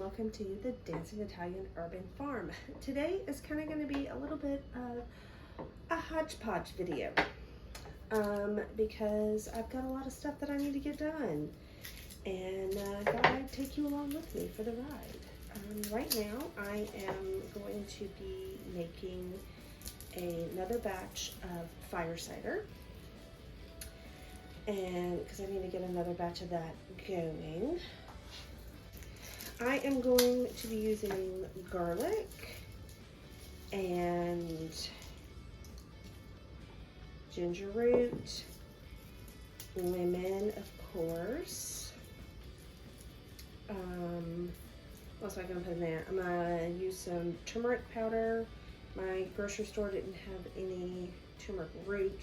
welcome to the Dancing Italian Urban Farm. Today is kind of going to be a little bit of a hodgepodge video because I've got a lot of stuff that I need to get done, and I thought I'd take you along with me for the ride. Right now I am going to be making another batch of fire cider, and because I need to get another batch of that going. I am going to be using garlic and ginger root, lemon, of course. What else am I going to put in there? I'm going to use some turmeric powder. My grocery store didn't have any turmeric root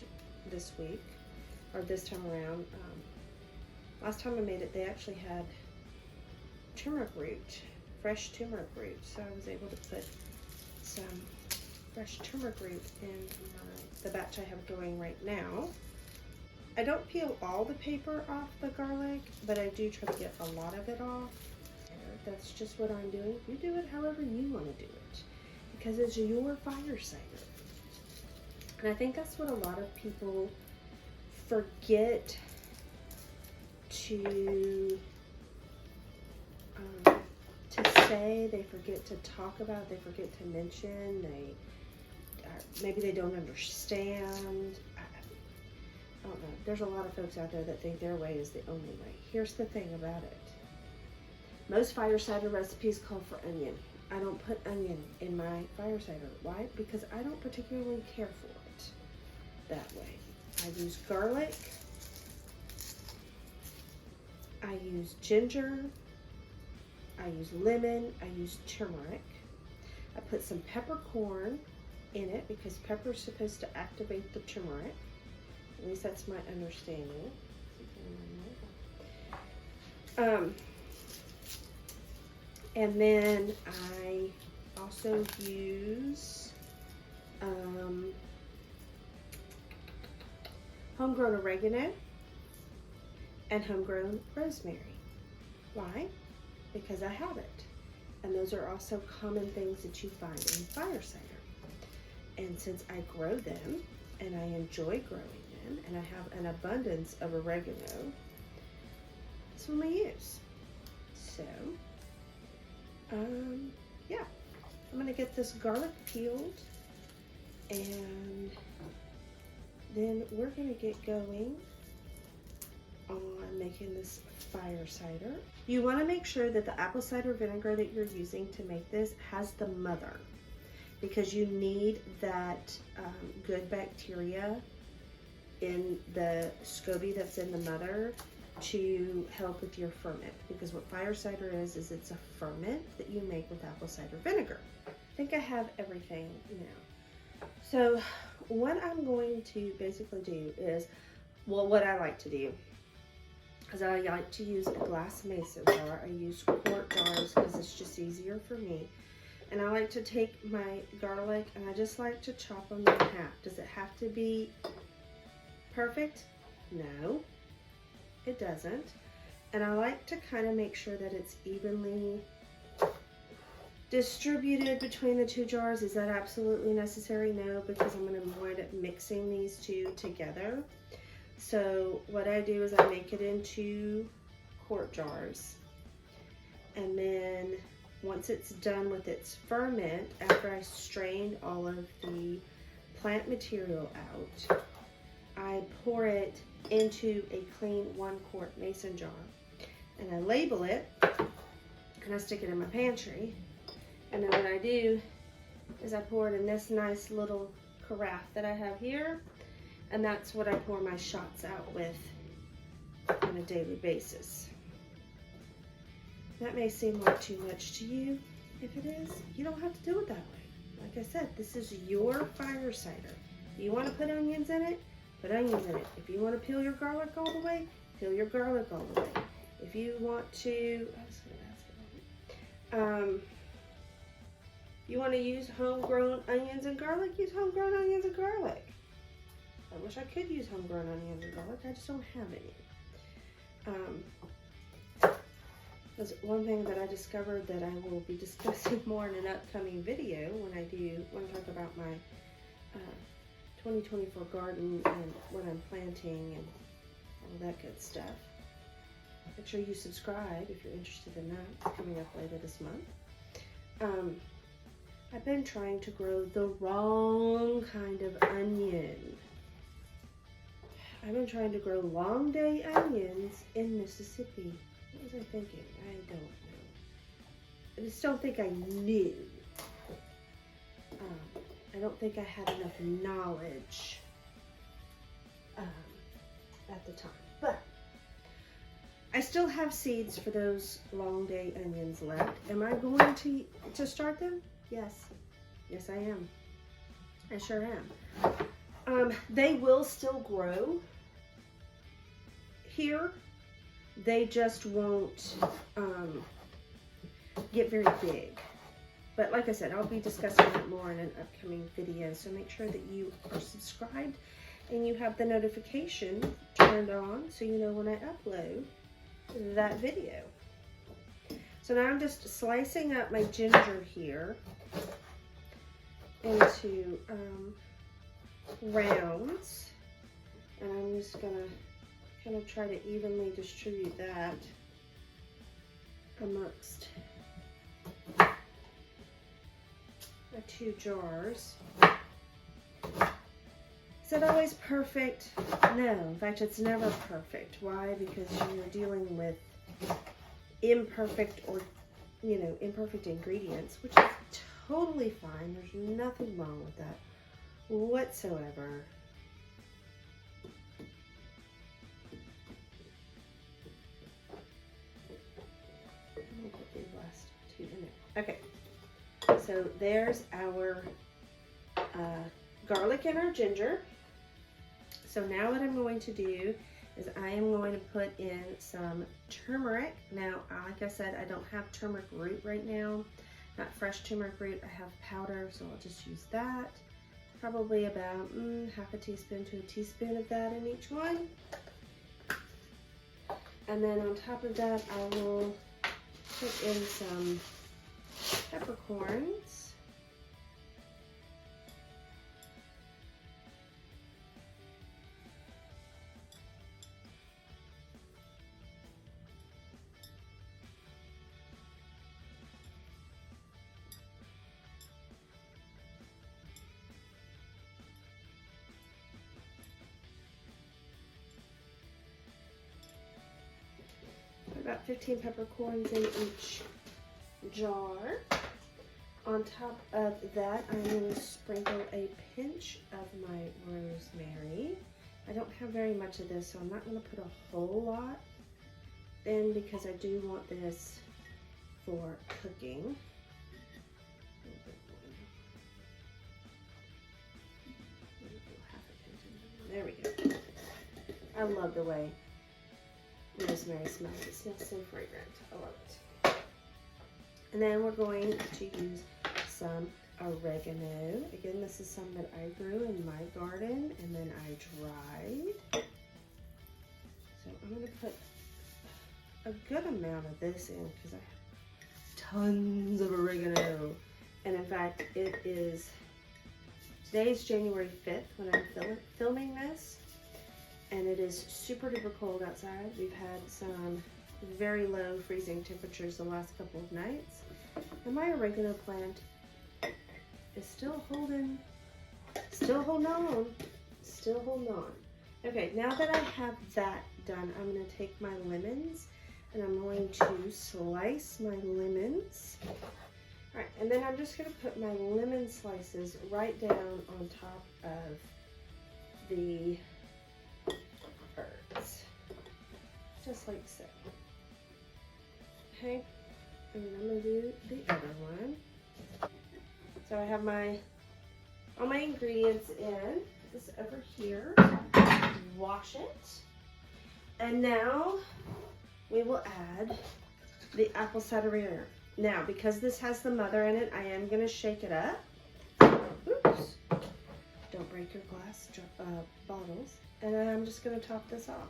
this week, or this time around. Last time I made it, they actually had turmeric root, fresh turmeric root, so I was able to put some fresh turmeric root in the batch I have going right now. I don't peel all the paper off the garlic, but I do try to get a lot of it off. That's just what I'm doing. You do it however you want to do it, because it's your fire cider. And I think that's what a lot of people forget to say, they forget to talk about, they forget to mention, maybe they don't understand. I don't know. There's a lot of folks out there that think their way is the only way. Here's the thing about it. Most fire cider recipes call for onion. I don't put onion in my fire cider. Why? Because I don't particularly care for it that way. I use garlic. I use ginger. I use lemon, I use turmeric. I put some peppercorn in it because pepper is supposed to activate the turmeric. At least that's my understanding. And then I also use homegrown oregano and homegrown rosemary. Why? Because I have it. And those are also common things that you find in fire cider. And since I grow them and I enjoy growing them and I have an abundance of oregano, that's what we use. So, yeah, I'm gonna get this garlic peeled, and then we're gonna get going on making this fire cider. You want to make sure that the apple cider vinegar that you're using to make this has the mother, because you need that good bacteria in the SCOBY that's in the mother to help with your ferment, because what fire cider is it's a ferment that you make with apple cider vinegar. I think I have everything now. So what I'm going to basically do is, well, what I like to do, because I like to use a glass mason jar. I use quart jars because it's just easier for me. And I like to take my garlic and I just like to chop them in half. Does it have to be perfect? No, it doesn't. And I like to kind of make sure that it's evenly distributed between the two jars. Is that absolutely necessary? No, because I'm going to wind up mixing these two together. So what I do is I make it into quart jars, and then once it's done with its ferment, after I strained all of the plant material out, I pour it into a clean 1 quart mason jar, and I label it, and I stick it in my pantry. And then what I do is I pour it in this nice little carafe that I have here. And that's what I pour my shots out with on a daily basis. That may seem like too much to you. If it is, you don't have to do it that way. Like I said, this is your fire cider. If you want to put onions in it, put onions in it. If you want to peel your garlic all the way, peel your garlic all the way. If you want to, you want to use homegrown onions and garlic, use homegrown onions and garlic. I wish I could use homegrown onions and garlic. I just don't have any. That's one thing that I discovered that I will be discussing more in an upcoming video when I talk about my 2024 garden and what I'm planting and all that good stuff. Make sure you subscribe if you're interested in that. It's coming up later this month. I've been trying to grow the wrong kind of onion. I've been trying to grow long day onions in Mississippi. What was I thinking? I don't know. I just don't think I knew. I don't think I had enough knowledge at the time. But I still have seeds for those long day onions left. Am I going to start them? Yes. Yes, I am. I sure am. They will still grow here. They just won't get very big. But like I said, I'll be discussing that more in an upcoming video. So make sure that you are subscribed and you have the notification turned on so you know when I upload that video. So now I'm just slicing up my ginger here into rounds. And I'm just going to kind of try to evenly distribute that amongst my 2 jars. Is it always perfect? No, in fact, it's never perfect. Why? Because you're dealing with imperfect imperfect ingredients, which is totally fine. There's nothing wrong with that whatsoever. I'll put these last 2 in there. Okay. So there's our garlic and our ginger. So now what I'm going to do is I am going to put in some turmeric. Now, like I said, I don't have turmeric root right now, not fresh turmeric root. I have powder, so I'll just use that. Probably about half a teaspoon to a teaspoon of that in each one. And then on top of that, I will put in some peppercorns. About 15 peppercorns in each jar. On top of that, I'm going to sprinkle a pinch of my rosemary. I don't have very much of this, so I'm not going to put a whole lot in because I do want this for cooking. There we go. I love the way rosemary smells. It smells so fragrant. I love it. And then we're going to use some oregano. Again, this is some that I grew in my garden and then I dried. So I'm going to put a good amount of this in because I have tons of oregano. And in fact, today's January 5th when I'm filming this. And it is super duper cold outside. We've had some very low freezing temperatures the last couple of nights. And my oregano plant is still holding on. Okay, now that I have that done, I'm going to take my lemons and I'm going to slice my lemons. All right, and then I'm just going to put my lemon slices right down on top of the herbs, just like so. Okay, and then I'm going to do the other one. So I have all my ingredients in. This over here. Wash it. And now we will add the apple cider vinegar. Now, because this has the mother in it, I am going to shake it up. Oops. Don't break your glass bottles. And then I'm just going to top this off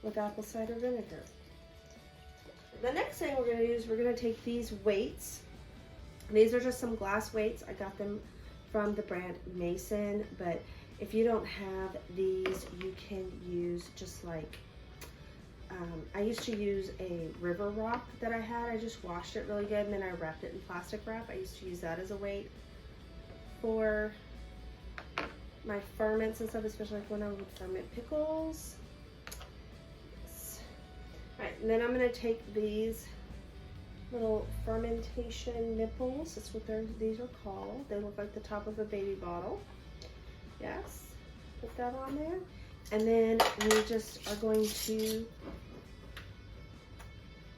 with apple cider vinegar. the next thing we're going to do is we're going to take these weights. These are just some glass weights. I got them from the brand Mason, but if you don't have these, you can use just like, I used to use a river rock that I had. I just washed it really good and then I wrapped it in plastic wrap. I used to use that as a weight for my ferments and stuff, especially like when I would ferment pickles. All right, and then I'm gonna take these little fermentation nipples. That's what these are called. They look like the top of a baby bottle. Yes, put that on there. And then we just are going to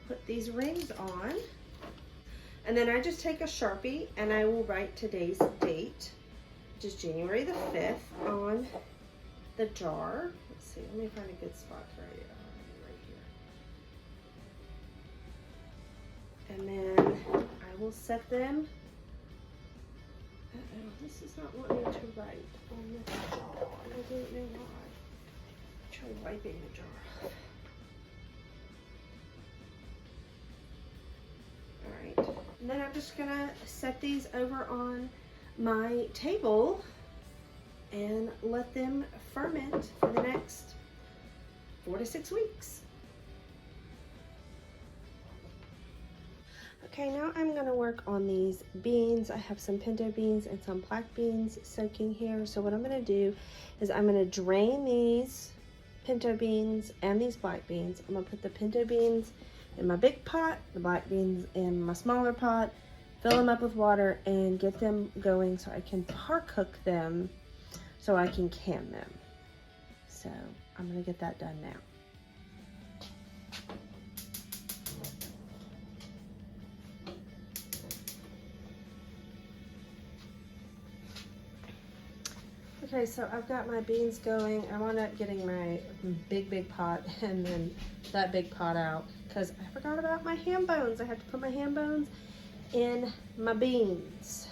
put these rings on. And then I just take a Sharpie and I will write today's date, which is January the 5th, on the jar. Let's see, let me find a good spot right here. And then I will set them. Uh-oh, this is not wanting to write on the jar. I don't know why. Try wiping the jar off. Alright, and then I'm just gonna set these over on my table and let them ferment for the next 4 to 6 weeks. Okay, now I'm going to work on these beans. I have some pinto beans and some black beans soaking here. So what I'm going to do is I'm going to drain these pinto beans and these black beans. I'm going to put the pinto beans in my big pot, the black beans in my smaller pot, fill them up with water, and get them going so I can par cook them so I can can them. So I'm going to get that done now. Okay, so I've got my beans going. I wound up getting my big pot and then that big pot out because I forgot about my ham bones. I had to put my ham bones in my beans.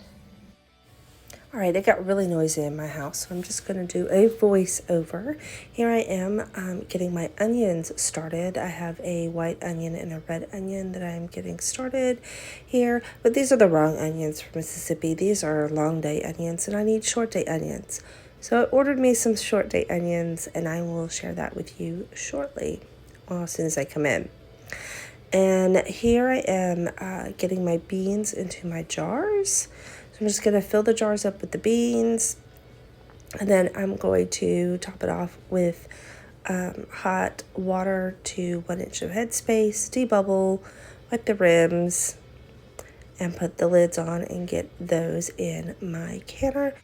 All right, it got really noisy in my house, so I'm just going to do a voiceover. Here I am getting my onions started. I have a white onion and a red onion that I'm getting started here, but these are the wrong onions from Mississippi. These are long day onions, and I need short day onions. So I ordered me some short day onions, and I will share that with you shortly, well, as soon as I come in. And here I am getting my beans into my jars. So I'm just going to fill the jars up with the beans, and then I'm going to top it off with hot water to 1 inch of headspace, debubble, wipe the rims, and put the lids on and get those in my canner.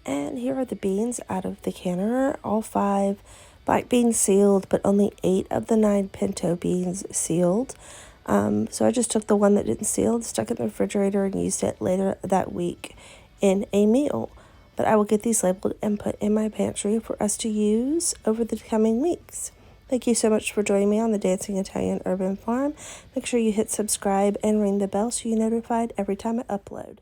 And here are the beans out of the canner, all 5 black beans sealed, but only 8 of the 9 pinto beans sealed. So I just took the one that didn't seal, stuck it in the refrigerator, and used it later that week in a meal. But I will get these labeled and put in my pantry for us to use over the coming weeks. Thank you so much for joining me on the Dancing Italian Urban Farm. Make sure you hit subscribe and ring the bell so you're notified every time I upload.